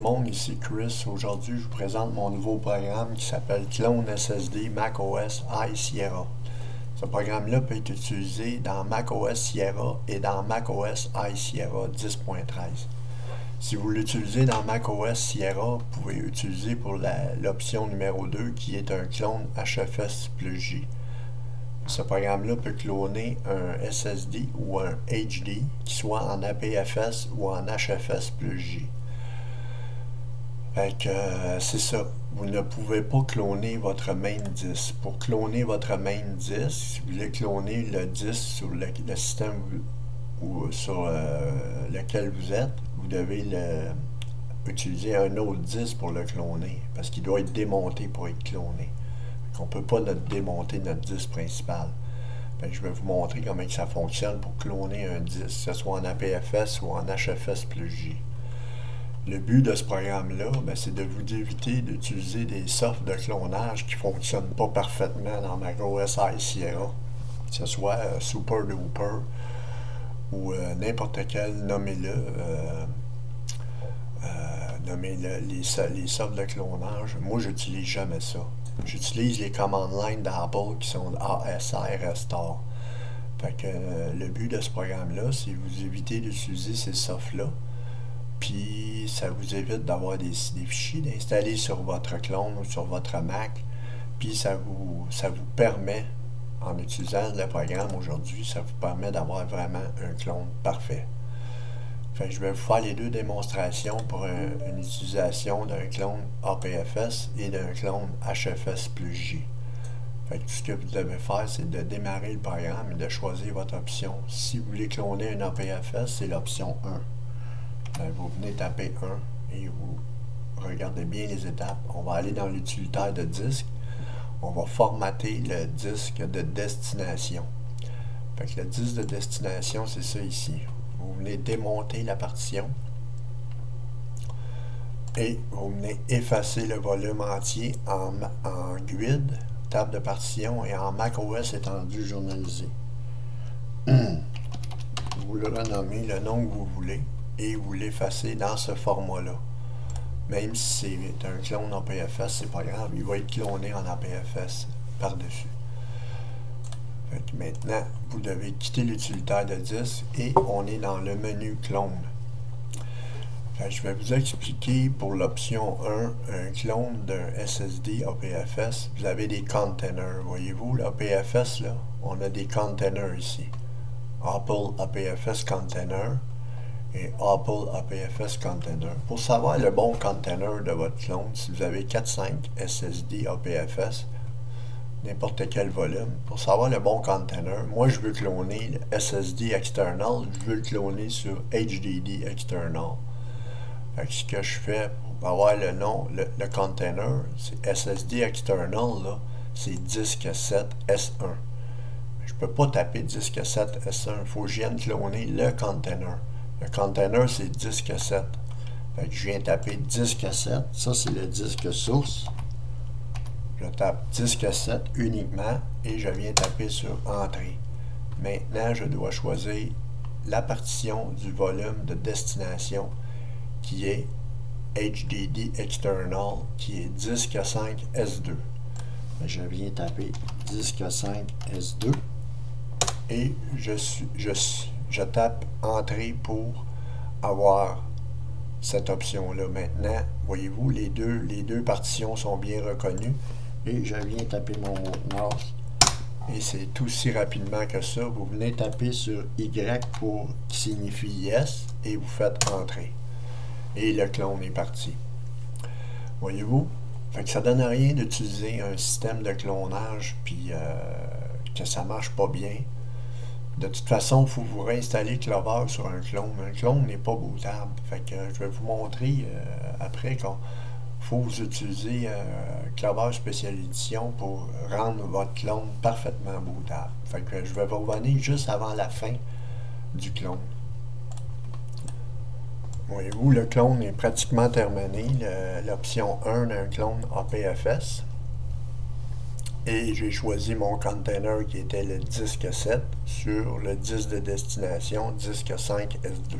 Monde, ici Chris. Aujourd'hui, je vous présente mon nouveau programme qui s'appelle Clone SSD macOS High Sierra. Ce programme-là peut être utilisé dans macOS Sierra et dans macOS High Sierra 10.13. Si vous l'utilisez dans macOS Sierra, vous pouvez utiliser pour l'option numéro 2 qui est un clone HFS plus J. Ce programme-là peut cloner un SSD ou un HD qui soit en APFS ou en HFS plus J. Fait que c'est ça. Vous ne pouvez pas cloner votre main disque. Pour cloner votre main disque, si vous voulez cloner le disque sur le système ou sur lequel vous êtes, vous devez utiliser un autre disque pour le cloner parce qu'il doit être démonté pour être cloné. On ne peut pas démonter notre disque principal. Fait que je vais vous montrer comment ça fonctionne pour cloner un disque, que ce soit en APFS ou en HFS plus J. Le but de ce programme-là, c'est de vous éviter d'utiliser des softs de clonage qui ne fonctionnent pas parfaitement dans macOS High Sierra, que ce soit Super Duper ou n'importe quel, nommez-le, les softs de clonage. Moi, j'utilise jamais ça. J'utilise les command line d'Apple qui sont ASR Restore. Fait que le but de ce programme-là, c'est vous éviter d'utiliser ces softs-là. Puis ça vous évite d'avoir des fichiers d'installer sur votre clone ou sur votre Mac. Puis ça vous permet, en utilisant le programme aujourd'hui, ça vous permet d'avoir vraiment un clone parfait. Fait que je vais vous faire les deux démonstrations pour une utilisation d'un clone APFS et d'un clone HFS plus J. Fait que tout ce que vous devez faire, c'est de démarrer le programme et de choisir votre option. Si vous voulez cloner un APFS, c'est l'option 1. Vous venez taper 1 et vous regardez bien les étapes. On va aller dans l'utilitaire de disque. On va formater le disque de destination. Fait que le disque de destination, c'est ça ici. Vous venez démonter la partition et vous venez effacer le volume entier en GUID, table de partition, et en macOS étendu journalisé. Vous le renommez le nom que vous voulez et vous l'effacez dans ce format-là. Même si c'est un clone en APFS, c'est pas grave, il va être cloné en APFS par-dessus. Maintenant, vous devez quitter l'utilitaire de disque et on est dans le menu clone. Je vais vous expliquer pour l'option 1, un clone d'un SSD APFS. Vous avez des containers, voyez-vous, l'APFS là, on a des containers ici. Apple APFS Container et Apple APFS Container. Pour savoir le bon container de votre clone, si vous avez 4-5 SSD APFS, n'importe quel volume, pour savoir le bon container, moi je veux cloner le SSD external, je veux le cloner sur HDD external. Fait que ce que je fais pour avoir le nom, le container, c'est SSD external, là, c'est disque 7 S1. Je ne peux pas taper disque 7 S1, il faut que je vienne cloner le container. Le container, c'est disque 7. Fait que je viens taper disque 7. Ça, c'est le disque source. Je tape disque 7 uniquement et je viens taper sur Entrée. Maintenant, je dois choisir la partition du volume de destination qui est HDD External, qui est disque 5 S2. Je viens taper disque 5 S2 et je tape Entrée pour avoir cette option-là. Maintenant, voyez-vous, les deux partitions sont bien reconnues et je viens taper mon mot de passe et c'est aussi rapidement que ça. Vous venez taper sur Y pour qui signifie Yes et vous faites Entrée. Et le clone est parti. Voyez-vous? Fait que ça donne rien d'utiliser un système de clonage puis que ça marche pas bien. De toute façon, il faut vous réinstaller Clover sur un clone. Un clone n'est pas bootable. Fait que je vais vous montrer après qu'il faut vous utiliser Clover Special Edition pour rendre votre clone parfaitement bootable. Fait que je vais vous revenir juste avant la fin du clone. Voyez-vous, le clone est pratiquement terminé. L'option 1 d'un clone APFS. Et j'ai choisi mon container qui était le disque 7 sur le disque de destination, disque 5 S2.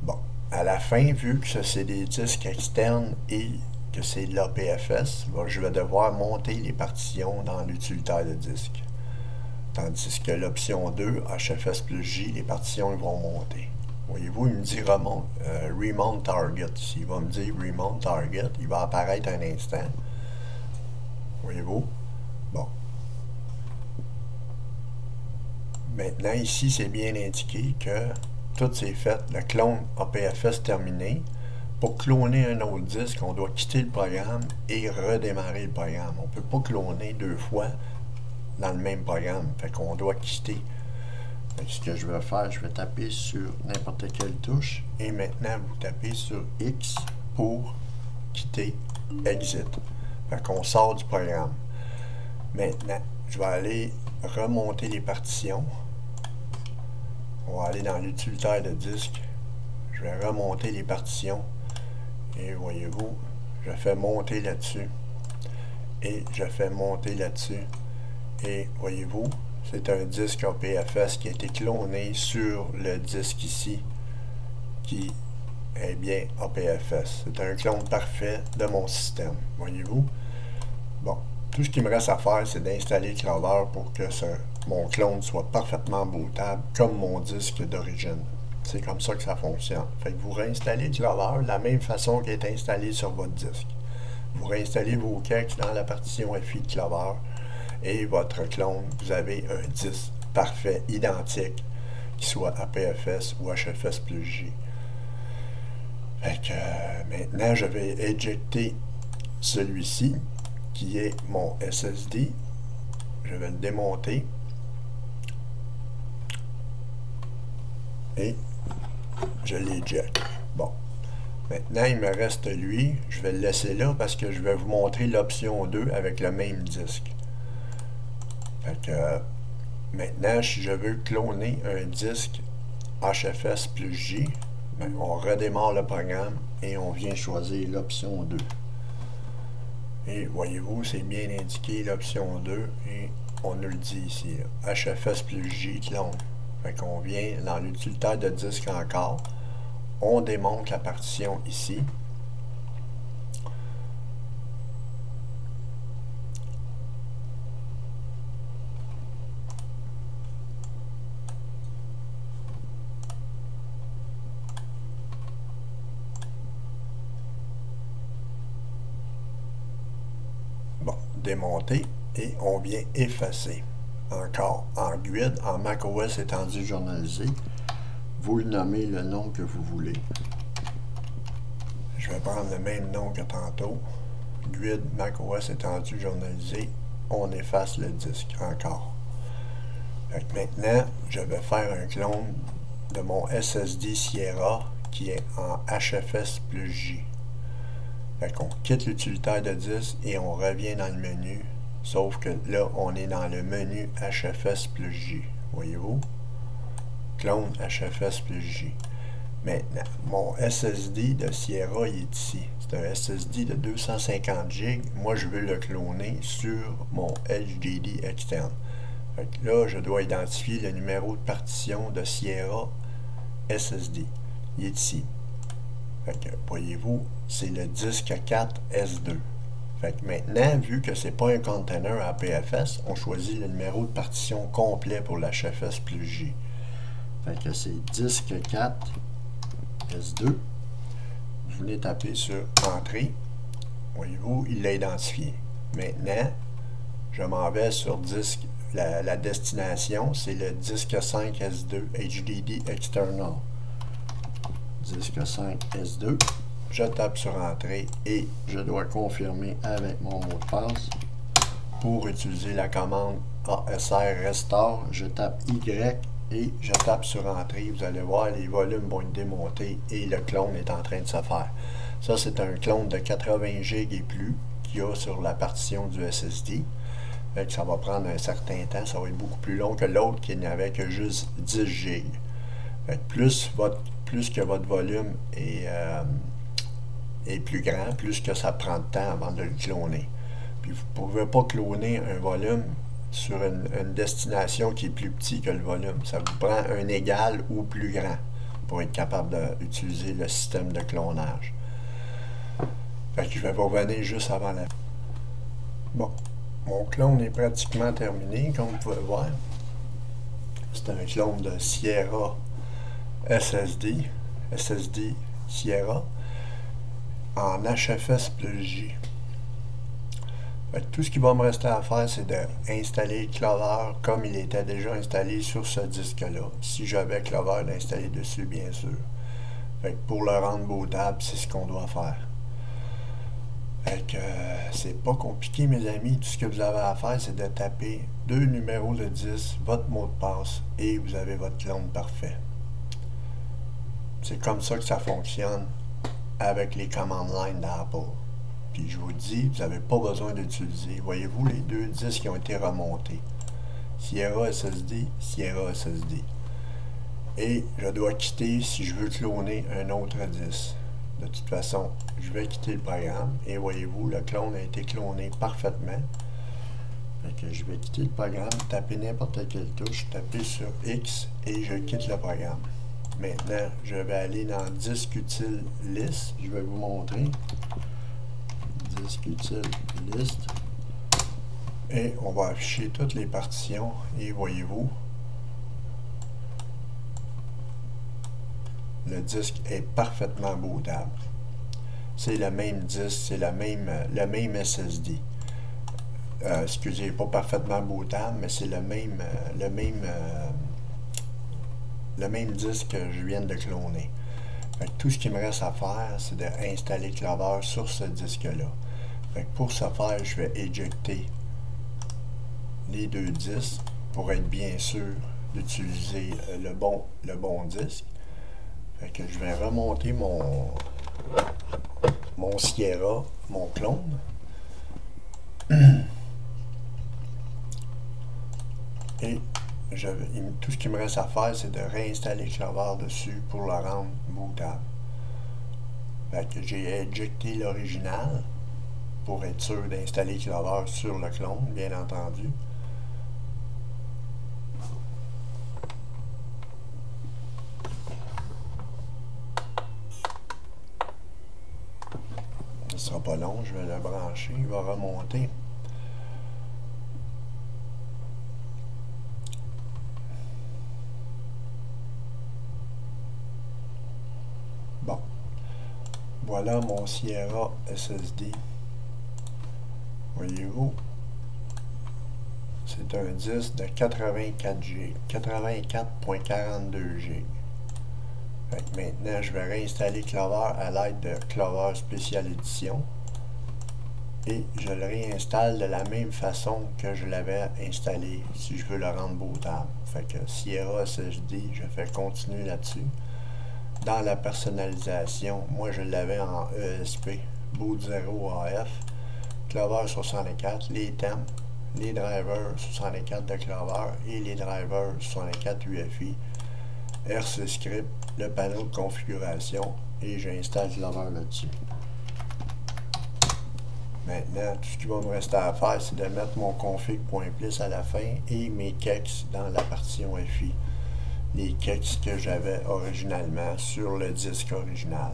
Bon, à la fin, vu que c'est des disques externes et que c'est de l'APFS, je vais devoir monter les partitions dans l'utilitaire de disque. Tandis que l'option 2, HFS plus J, les partitions vont monter. Voyez-vous, il me dit remount target. S'il va me dire remount target, il va apparaître un instant. Voyez-vous? Bon. Maintenant, ici, c'est bien indiqué que tout c'est fait. Le clone APFS terminé. Pour cloner un autre disque, on doit quitter le programme et redémarrer le programme. On ne peut pas cloner deux fois dans le même programme. Fait qu'on doit quitter. Ce que je vais faire, je vais taper sur n'importe quelle touche et maintenant vous tapez sur X pour quitter Exit. Fait qu'on sort du programme. Maintenant, je vais aller remonter les partitions. On va aller dans l'utilitaire de disque. Je vais remonter les partitions et voyez-vous, je fais monter là-dessus et je fais monter là-dessus et voyez-vous, c'est un disque APFS qui a été cloné sur le disque ici qui est bien APFS. C'est un clone parfait de mon système. Voyez-vous? Bon, tout ce qu'il me reste à faire, c'est d'installer Clover pour que mon clone soit parfaitement bootable comme mon disque d'origine. C'est comme ça que ça fonctionne. Fait que vous réinstallez Clover de la même façon qu'il est installé sur votre disque. Vous réinstallez vos kex dans la partition FI de Clover et votre clone, vous avez un disque parfait, identique, qui soit APFS ou HFS plus J. Fait que maintenant, je vais éjecter celui-ci, qui est mon SSD. Je vais le démonter. Et je l'éjecte. Bon. Maintenant, il me reste lui. Je vais le laisser là parce que je vais vous montrer l'option 2 avec le même disque. Fait que maintenant, si je veux cloner un disque HFS plus J, ben, on redémarre le programme et on vient choisir l'option 2. Et voyez-vous, c'est bien indiqué l'option 2 et on nous le dit ici, là, HFS plus J clone. Fait qu'on vient dans l'utilitaire de disque encore, on démonte la partition ici. Bon, démonter et on vient effacer. Encore en GUID, en macOS étendu journalisé, vous le nommez le nom que vous voulez. Je vais prendre le même nom que tantôt. GUID macOS étendu journalisé, on efface le disque encore. Fait que maintenant, je vais faire un clone de mon SSD Sierra qui est en HFS plus J. Fait qu'on quitte l'utilitaire de disque et on revient dans le menu. Sauf que là, on est dans le menu HFS plus J. Voyez-vous? Clone HFS plus J. Maintenant, mon SSD de Sierra, il est ici. C'est un SSD de 250 GB. Moi, je veux le cloner sur mon HDD externe. Fait que là, je dois identifier le numéro de partition de Sierra SSD. Il est ici. Fait que, voyez-vous, c'est le disque 4 S2. Fait que maintenant, vu que c'est pas un container APFS, on choisit le numéro de partition complet pour l'HFS plus J. Fait que c'est disque 4 S2. Vous venez taper sur Entrée. Voyez-vous, il l'a identifié. Maintenant, je m'en vais sur disque. La destination, c'est le disque 5 S2 HDD External. Disque 5 S2. Je tape sur Entrée et je dois confirmer avec mon mot de passe. Pour utiliser la commande ASR Restore, je tape Y et je tape sur Entrée. Vous allez voir, les volumes vont être démontés et le clone est en train de se faire. Ça, c'est un clone de 80 GB et plus qu'il y a sur la partition du SSD. Fait que ça va prendre un certain temps. Ça va être beaucoup plus long que l'autre qui n'avait que juste 10 GB. Fait que plus que votre volume est plus grand, plus que ça prend de temps avant de le cloner. Puis vous ne pouvez pas cloner un volume sur une destination qui est plus petit que le volume. Ça vous prend un égal ou plus grand pour être capable d'utiliser le système de clonage. Fait que je vais vous revenir juste avant la fin. Bon, mon clone est pratiquement terminé, comme vous pouvez voir. C'est un clone de Sierra SSD Sierra, en HFS+J. Tout ce qui va me rester à faire, c'est d'installer Clover comme il était déjà installé sur ce disque-là. Si j'avais Clover d'installer dessus, bien sûr. Pour le rendre bootable, c'est ce qu'on doit faire. C'est pas compliqué, mes amis. Tout ce que vous avez à faire, c'est de taper 2 numéros de 10, votre mot de passe, et vous avez votre clone parfait. C'est comme ça que ça fonctionne avec les command line d'Apple. Puis je vous dis, vous n'avez pas besoin d'utiliser. Voyez-vous les 2 disques qui ont été remontés. Sierra SSD, Sierra SSD. Et je dois quitter si je veux cloner un autre disque. De toute façon, je vais quitter le programme. Et voyez-vous, le clone a été cloné parfaitement. Fait que je vais quitter le programme, taper n'importe quelle touche, taper sur X et je quitte le programme. Maintenant, je vais aller dans Disque utile list. Je vais vous montrer. Disque utile list. Et on va afficher toutes les partitions. Et voyez-vous, le disque est parfaitement bootable. C'est le même disque, c'est le même SSD. Excusez, pas parfaitement bootable, mais c'est le même disque que je viens de cloner. Tout ce qui me reste à faire, c'est d'installer Clover sur ce disque-là. Pour ce faire, je vais éjecter les 2 disques pour être bien sûr d'utiliser le bon disque. Je vais remonter mon Sierra, mon clone. Et tout ce qui me reste à faire, c'est de réinstaller Clover dessus pour le rendre bootable. J'ai éjecté l'original pour être sûr d'installer Clover sur le clone, bien entendu. Ce ne sera pas long, je vais le brancher, il va remonter. Bon, voilà mon Sierra SSD. Voyez-vous, c'est un disque de 84 GB, 84.42 GB. Maintenant, je vais réinstaller Clover à l'aide de Clover Special Edition et je le réinstalle de la même façon que je l'avais installé si je veux le rendre bootable. Sierra SSD, je fais continuer là-dessus. Dans la personnalisation, moi je l'avais en ESP, boot 0 AF, Clover 64, les thèmes, les drivers 64 de Clover et les drivers 64 UEFI, RC Script, le panneau de configuration et j'installe Clover là-dessus. Maintenant, tout ce qui va me rester à faire, c'est de mettre mon config.plis à la fin et mes kex dans la partition FI. Les kex que j'avais originalement sur le disque original.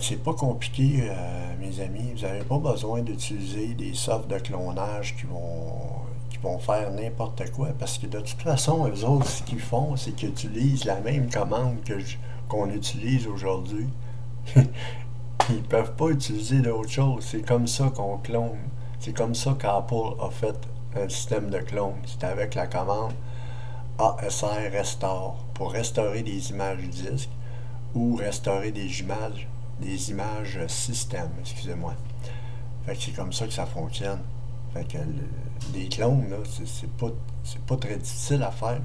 C'est pas compliqué, mes amis. Vous n'avez pas besoin d'utiliser des softs de clonage qui vont faire n'importe quoi, parce que de toute façon, eux autres, ce qu'ils font, c'est qu'ils utilisent la même commande qu'on utilise aujourd'hui. Ils ne peuvent pas utiliser d'autre chose. C'est comme ça qu'on clone. C'est comme ça qu'Apple a fait un système de clone. C'est avec la commande ASR Restore pour restaurer des images disques ou restaurer des images système, excusez-moi. C'est comme ça que ça fonctionne. Les clones, là, c'est pas très difficile à faire. Là.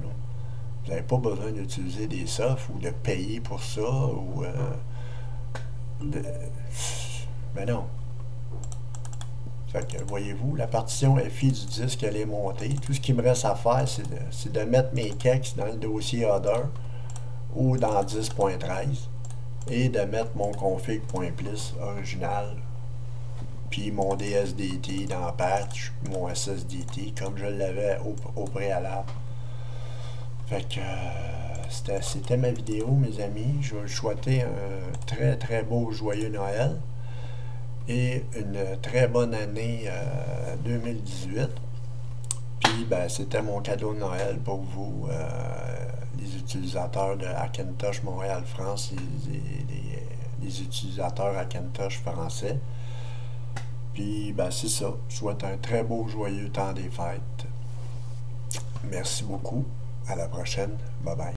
Vous n'avez pas besoin d'utiliser des softs ou de payer pour ça ou ben non. Voyez-vous, la partition FI du disque, elle est montée. Tout ce qui me reste à faire, c'est de mettre mes kex dans le dossier Other ou dans 10.13 et de mettre mon config.plis original puis mon DSDT dans patch, mon SSDT comme je l'avais au préalable. c'était ma vidéo, mes amis. Je vais vous souhaiter un très très beau joyeux Noël et une très bonne année 2018. Puis ben, c'était mon cadeau de Noël pour vous, les utilisateurs de Hackintosh Montréal France, les utilisateurs Hackintosh français. Puis ben, c'est ça. Je souhaite un très beau joyeux temps des fêtes. Merci beaucoup. À la prochaine. Bye bye.